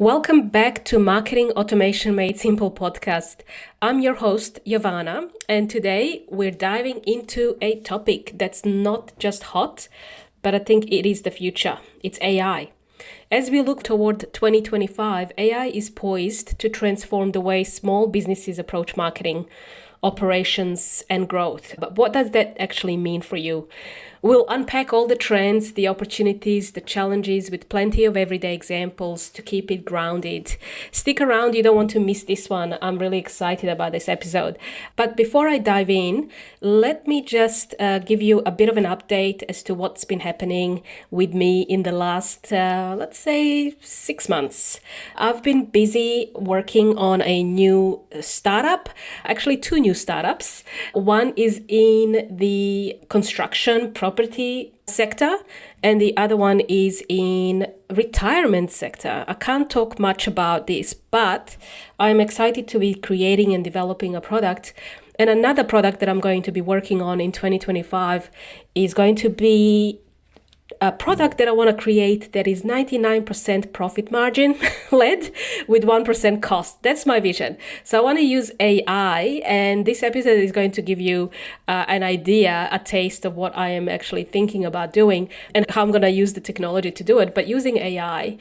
Welcome back to Marketing Automation Made Simple podcast. I'm your host, Jovana, and today we're diving into a topic that's not just hot, but I think it is the future. It's AI. As we look toward 2025, AI is poised to transform the way small businesses approach marketing, operations, and growth. But what does that actually mean for you? We'll unpack all the trends, the opportunities, the challenges with plenty of everyday examples to keep it grounded. Stick around, you don't want to miss this one. I'm really excited about this episode. But before I dive in, let me just give you a bit of an update as to what's been happening with me in the last, let's say, 6 months. I've been busy working on a new startup, actually 2 new startups. One is in the construction property sector, and the other one is in retirement sector. I can't talk much about this, but I'm excited to be creating and developing a product. And another product that I'm going to be working on in 2025 is going to be a product that I want to create that is 99% profit margin led with 1% cost. That's my vision. So I want to use AI, and this episode is going to give you an idea, a taste of what I am actually thinking about doing and how I'm going to use the technology to do it. But using AI,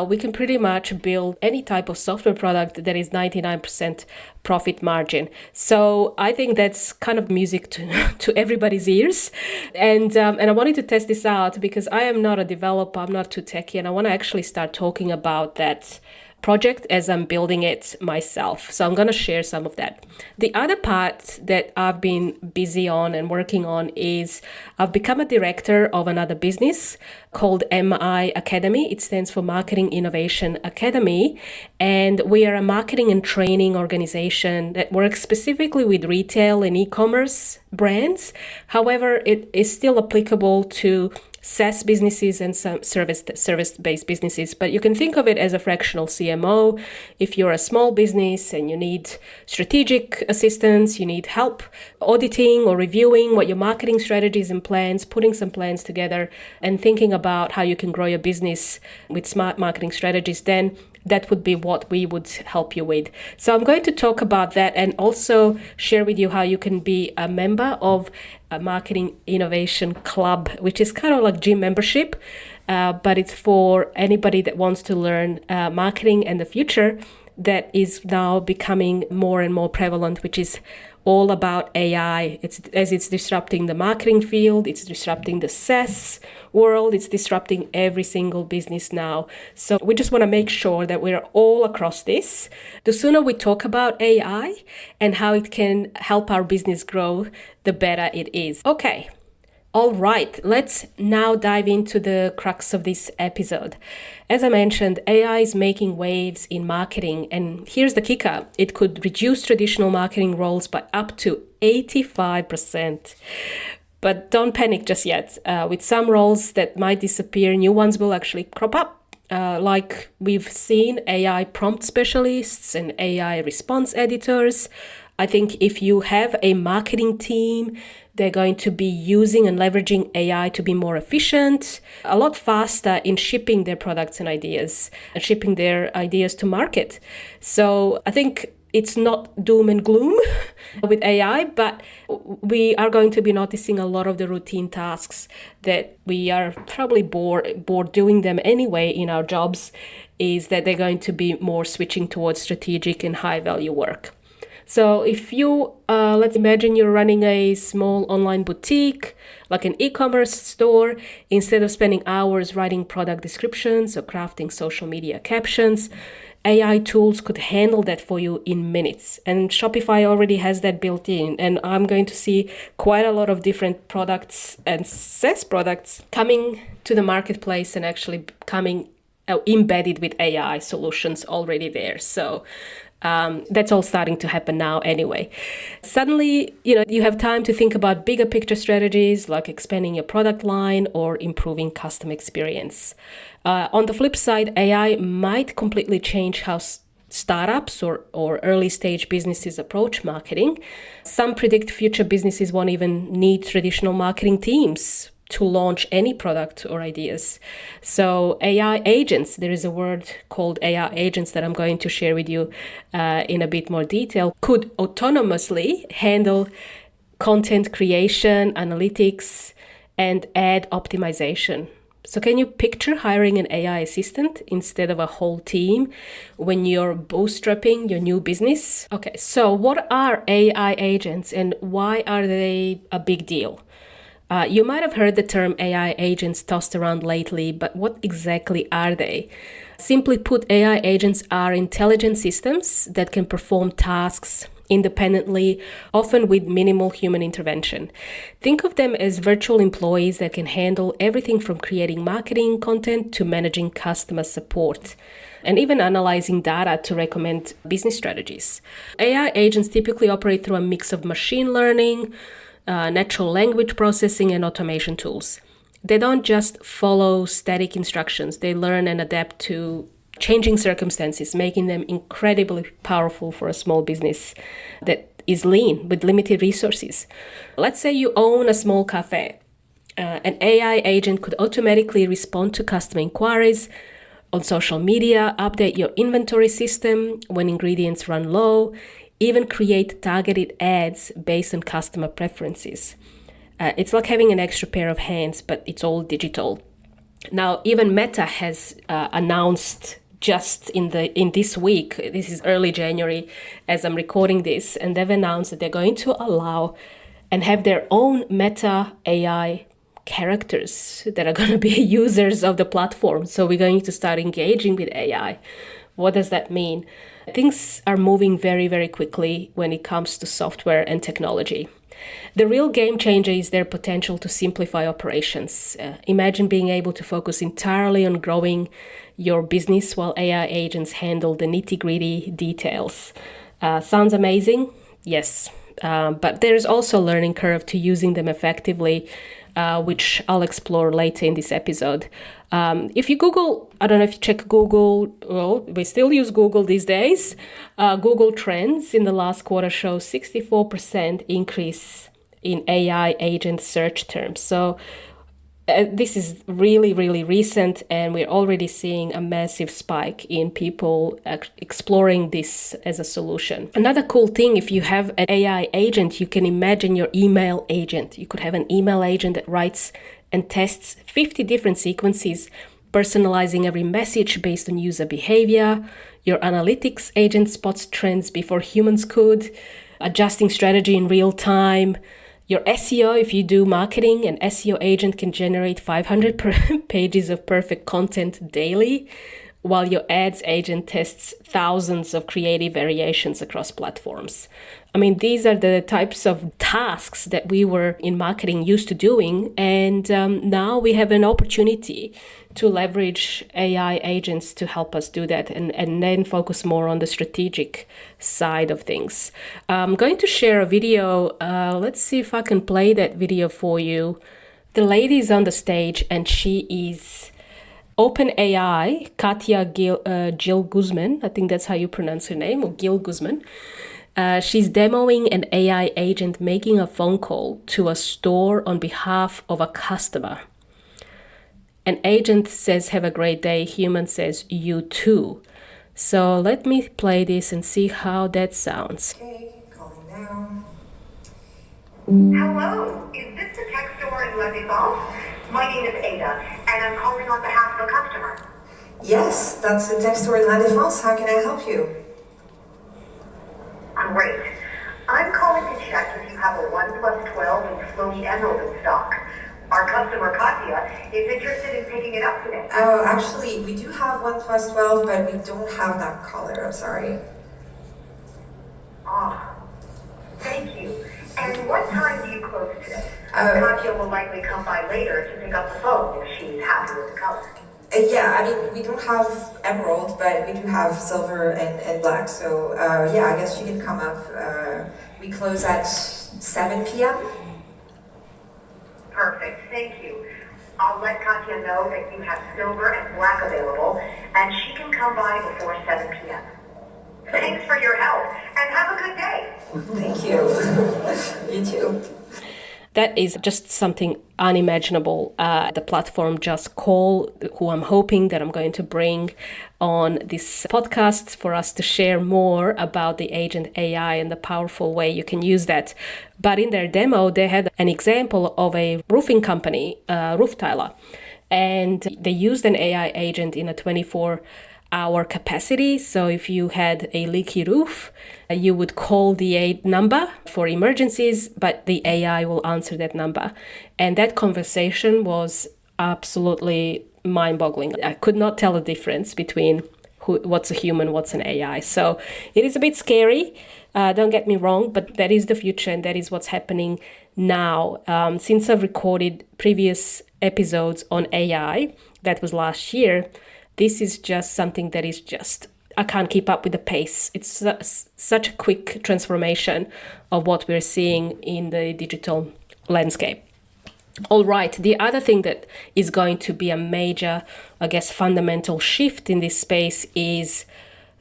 we can pretty much build any type of software product that is 99% profit margin. So I think that's kind of music to everybody's ears. And I wanted to test this out because I am not a developer, I'm not too techy, and I want to actually start talking about that project as I'm building it myself. So I'm going to share some of that. The other part that I've been busy on and working on is I've become a director of another business called MI Academy. It stands for Marketing Innovation Academy. And we are a marketing and training organization that works specifically with retail and e-commerce brands. However, it is still applicable to SaaS businesses and some service-based businesses, but you can think of it as a fractional CMO. If you're a small business and you need strategic assistance, you need help auditing or reviewing what your marketing strategies and plans, putting some plans together and thinking about how you can grow your business with smart marketing strategies, then that would be what we would help you with. So I'm going to talk about that and also share with you how you can be a member of a marketing innovation club, which is kind of like gym membership, but it's for anybody that wants to learn marketing and the future that is now becoming more and more prevalent, which is all about AI. It's disrupting the marketing field, it's disrupting the SaaS world, it's disrupting every single business now. So we just want to make sure that we're all across this. The sooner we talk about AI and how it can help our business grow, the better it is. Okay. All right, let's now dive into the crux of this episode. As I mentioned, AI is making waves in marketing, and here's the kicker. It could reduce traditional marketing roles by up to 85%. But don't panic just yet. With some roles that might disappear, new ones will actually crop up. Like we've seen AI prompt specialists and AI response editors. I think if you have a marketing team, they're going to be using and leveraging AI to be more efficient, a lot faster in shipping their products and ideas and shipping their ideas to market. So I think it's not doom and gloom with AI, but we are going to be noticing a lot of the routine tasks that we are probably bored doing them anyway in our jobs, is that they're going to be more switching towards strategic and high value work. So if you, let's imagine you're running a small online boutique, like an e-commerce store, instead of spending hours writing product descriptions or crafting social media captions, AI tools could handle that for you in minutes. And Shopify already has that built in. And I'm going to see quite a lot of different products and SaaS products coming to the marketplace and actually coming embedded with AI solutions already there. So that's all starting to happen now anyway. Suddenly, you have time to think about bigger picture strategies like expanding your product line or improving customer experience. On the flip side, AI might completely change how startups or early stage businesses approach marketing. Some predict future businesses won't even need traditional marketing teams to launch any product or ideas. So AI agents, there is a word called AI agents that I'm going to share with you in a bit more detail, could autonomously handle content creation, analytics, and ad optimization. So can you picture hiring an AI assistant instead of a whole team when you're bootstrapping your new business? Okay, so what are AI agents and why are they a big deal? You might have heard the term AI agents tossed around lately, but what exactly are they? Simply put, AI agents are intelligent systems that can perform tasks independently, often with minimal human intervention. Think of them as virtual employees that can handle everything from creating marketing content to managing customer support, and even analyzing data to recommend business strategies. AI agents typically operate through a mix of machine learning, natural language processing, and automation tools. They don't just follow static instructions. They learn and adapt to changing circumstances, making them incredibly powerful for a small business that is lean with limited resources. Let's say you own a small cafe. An AI agent could automatically respond to customer inquiries on social media, update your inventory system when ingredients run low, even create targeted ads based on customer preferences. It's like having an extra pair of hands, but it's all digital. Now, even Meta has announced just in this week, this is early January as I'm recording this, and they've announced that they're going to allow and have their own Meta AI characters that are going to be users of the platform. So we're going to start engaging with AI. What does that mean? Things are moving very, very quickly when it comes to software and technology. The real game changer is their potential to simplify operations. Imagine being able to focus entirely on growing your business while AI agents handle the nitty-gritty details. Sounds amazing? Yes. But there's also a learning curve to using them effectively, which I'll explore later in this episode. If you Google, I don't know if you check Google, well, we still use Google these days. Google Trends in the last quarter show 64% increase in AI agent search terms. So this is really, really recent, and we're already seeing a massive spike in people exploring this as a solution. Another cool thing, if you have an AI agent, you can imagine your email agent. You could have an email agent that writes and tests 50 different sequences, personalizing every message based on user behavior. Your analytics agent spots trends before humans could, adjusting strategy in real time. Your SEO, if you do marketing, an SEO agent can generate 500 pages of perfect content daily, while your ads agent tests thousands of creative variations across platforms. I mean, these are the types of tasks that we were in marketing used to doing, and now we have an opportunity to leverage AI agents to help us do that and then focus more on the strategic side of things. I'm going to share a video. Let's see if I can play that video for you. The lady is on the stage and she is OpenAI, Katya Jill Guzman. I think that's how you pronounce her name, or Gil Guzman. She's demoing an AI agent making a phone call to a store on behalf of a customer. An agent says, "Have a great day." Human says, "You too." So let me play this and see how that sounds. Okay, calling now. Hello, is this the tech store in La Défense? My name is Ada, and I'm calling on behalf of a customer. Yes, that's the tech store in La Défense. How can I help you? Great. I'm calling to check if you have a 1+12 and floaty emerald in stock. Our customer, Katya, is interested in picking it up today. Oh, actually, we do have 1+12, but we don't have that color. I'm sorry. Ah, thank you. And what time do you close today? Katya will likely come by later to pick up the phone if she's happy with the color. Yeah, I mean, we don't have emerald, but we do have silver and black. So, yeah, I guess she can come up. We close at 7 p.m. Perfect, thank you. I'll let Katya know that you have silver and black available, and she can come by before 7 p.m. Thanks for your help, and have a good day. Thank you. You too. That is just something unimaginable. The platform Just Call, who I'm hoping that I'm going to bring on this podcast for us to share more about the agent AI and the powerful way you can use that. But in their demo, they had an example of a roofing company, roof tiler, and they used an AI agent in a 24-hour capacity. So if you had a leaky roof, you would call the number for emergencies, but the AI will answer that number. And that conversation was absolutely mind-boggling. I could not tell the difference between what's a human, what's an AI. So it is a bit scary, don't get me wrong, but that is the future and that is what's happening now. Since I've recorded previous episodes on AI, that was last year, this is just something that is just, I can't keep up with the pace. It's such a quick transformation of what we're seeing in the digital landscape. All right, the other thing that is going to be a major, I guess, fundamental shift in this space is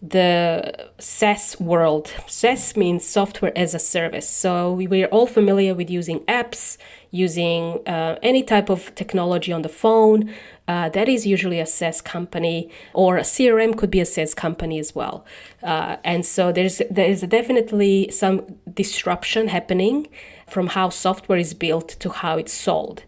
the SaaS world. SaaS means software as a service. So we're all familiar with using apps, using any type of technology on the phone. That is usually a SaaS company, or a CRM could be a SaaS company as well. And so there is definitely some disruption happening from how software is built to how it's sold.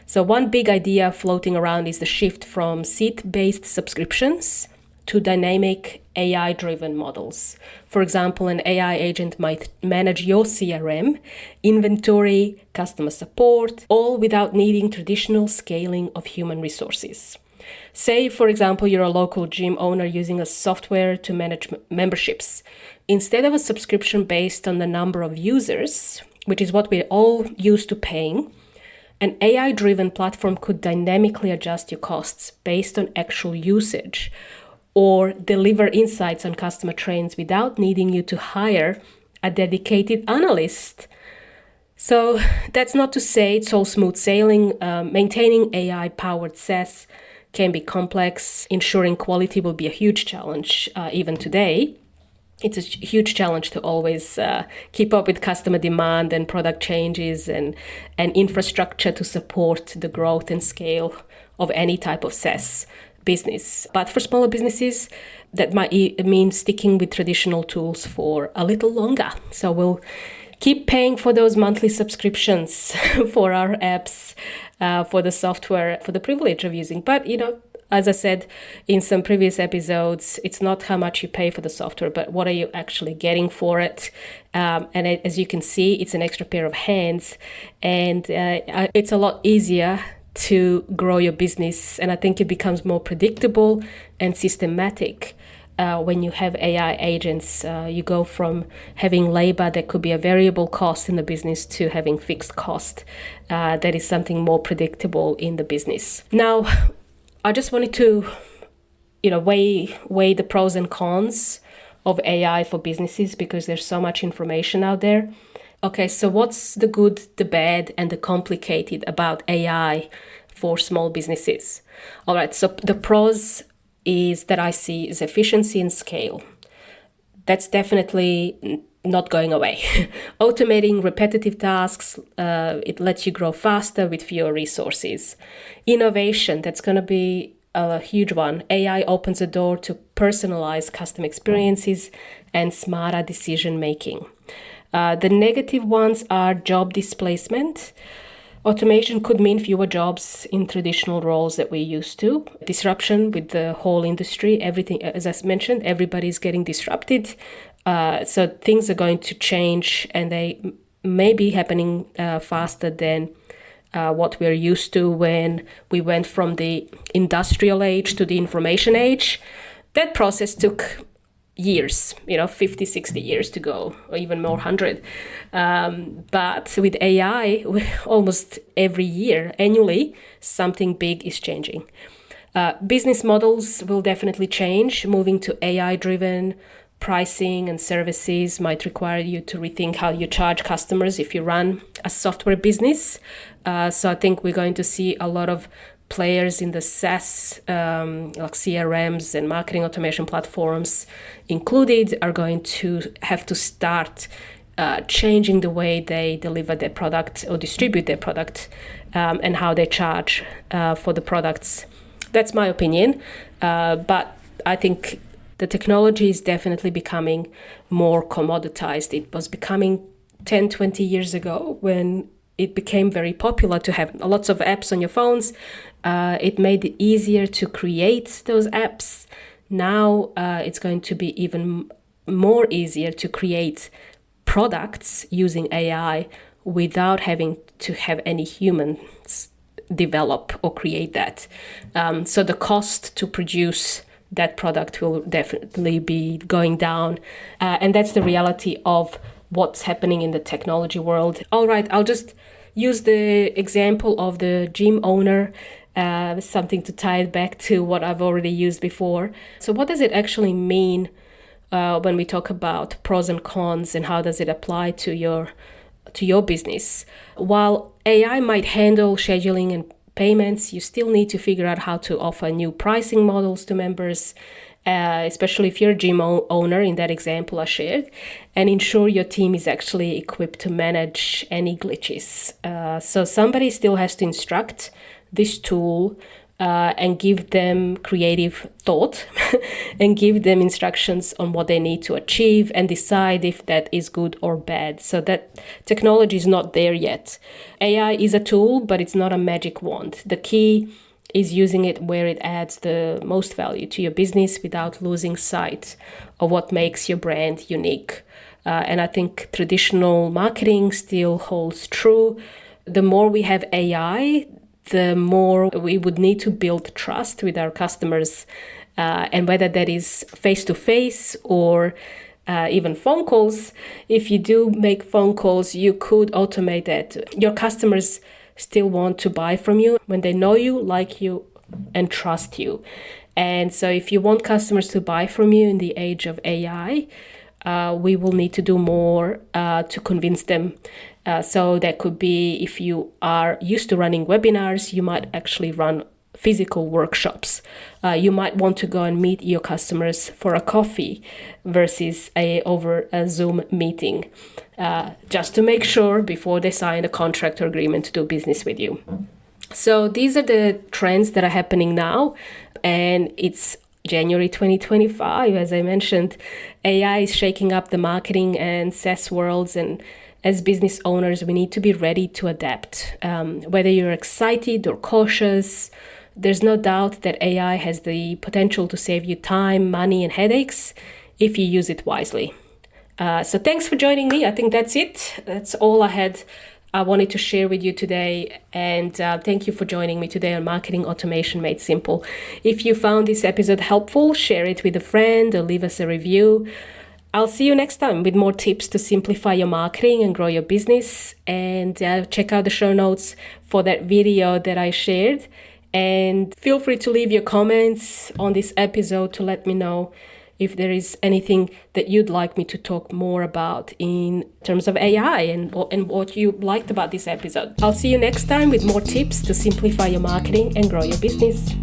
So one big idea floating around is the shift from seat-based subscriptions to dynamic AI-driven models. For example, an AI agent might manage your CRM, inventory, customer support, all without needing traditional scaling of human resources. Say, for example, you're a local gym owner using a software to manage memberships. Instead of a subscription based on the number of users, which is what we're all used to paying, an AI-driven platform could dynamically adjust your costs based on actual usage, or deliver insights on customer trends without needing you to hire a dedicated analyst. So that's not to say it's all smooth sailing. Maintaining AI-powered SaaS can be complex. Ensuring quality will be a huge challenge even today. It's a huge challenge to always keep up with customer demand and product changes and infrastructure to support the growth and scale of any type of SaaS business. But for smaller businesses, that might mean sticking with traditional tools for a little longer. So we'll keep paying for those monthly subscriptions for our apps, for the software, for the privilege of using. But, as I said in some previous episodes, it's not how much you pay for the software, but what are you actually getting for it? And as you can see, it's an extra pair of hands, and it's a lot easier to grow your business. And I think it becomes more predictable and systematic when you have AI agents. You go from having labor that could be a variable cost in the business to having fixed cost that is something more predictable in the business. Now, I just wanted to weigh the pros and cons of AI for businesses, because there's so much information out there. Okay, so what's the good, the bad, and the complicated about AI for small businesses? All right, so the pros is that I see is efficiency and scale. That's definitely not going away. Automating repetitive tasks, it lets you grow faster with fewer resources. Innovation, that's going to be a huge one. AI opens the door to personalized customer experiences and smarter decision making. The negative ones are job displacement. Automation could mean fewer jobs in traditional roles that we're used to. Disruption with the whole industry. Everything, as I mentioned, everybody's getting disrupted. So things are going to change, and they may be happening faster than what we're used to when we went from the industrial age to the information age. That process took years, 50, 60 years to go, or even more, 100. But with AI, almost every year, annually, something big is changing. Business models will definitely change. Moving to AI-driven pricing and services might require you to rethink how you charge customers if you run a software business. So I think we're going to see a lot of players in the SaaS, like CRMs and marketing automation platforms included, are going to have to start changing the way they deliver their product or distribute their product, and how they charge for the products. That's my opinion, but I think the technology is definitely becoming more commoditized. It was becoming 10, 20 years ago when it became very popular to have lots of apps on your phones. It made it easier to create those apps. Now it's going to be even more easier to create products using AI without having to have any humans develop or create that. So the cost to produce that product will definitely be going down. And that's the reality of what's happening in the technology world. All right, I'll just use the example of the gym owner, something to tie it back to what I've already used before. So what does it actually mean when we talk about pros and cons, and how does it apply to your business? While AI might handle scheduling and payments, you still need to figure out how to offer new pricing models to members, especially if you're a gym owner in that example I shared, and ensure your team is actually equipped to manage any glitches. So somebody still has to instruct this tool and give them creative thought and give them instructions on what they need to achieve and decide if that is good or bad. So that technology is not there yet. AI is a tool, but it's not a magic wand. The key is using it where it adds the most value to your business without losing sight of what makes your brand unique. And I think traditional marketing still holds true. The more we have AI, the more we would need to build trust with our customers, and whether that is face-to-face or even phone calls. If you do make phone calls, you could automate that. Your customers still want to buy from you when they know you, like you, and trust you. And so if you want customers to buy from you in the age of AI, we will need to do more to convince them. So that could be, if you are used to running webinars, you might actually run physical workshops. You might want to go and meet your customers for a coffee versus over a Zoom meeting, just to make sure before they sign a contract or agreement to do business with you. So these are the trends that are happening now, and it's January 2025. As I mentioned, AI is shaking up the marketing and SaaS worlds, and as business owners, we need to be ready to adapt. Whether you're excited or cautious, there's no doubt that AI has the potential to save you time, money, and headaches if you use it wisely. So thanks for joining me. I think that's it. That's all I wanted to share with you today. And thank you for joining me today on Marketing Automation Made Simple. If you found this episode helpful, share it with a friend or leave us a review. I'll see you next time with more tips to simplify your marketing and grow your business. And check out the show notes for that video that I shared. And feel free to leave your comments on this episode to let me know if there is anything that you'd like me to talk more about in terms of AI and what you liked about this episode. I'll see you next time with more tips to simplify your marketing and grow your business.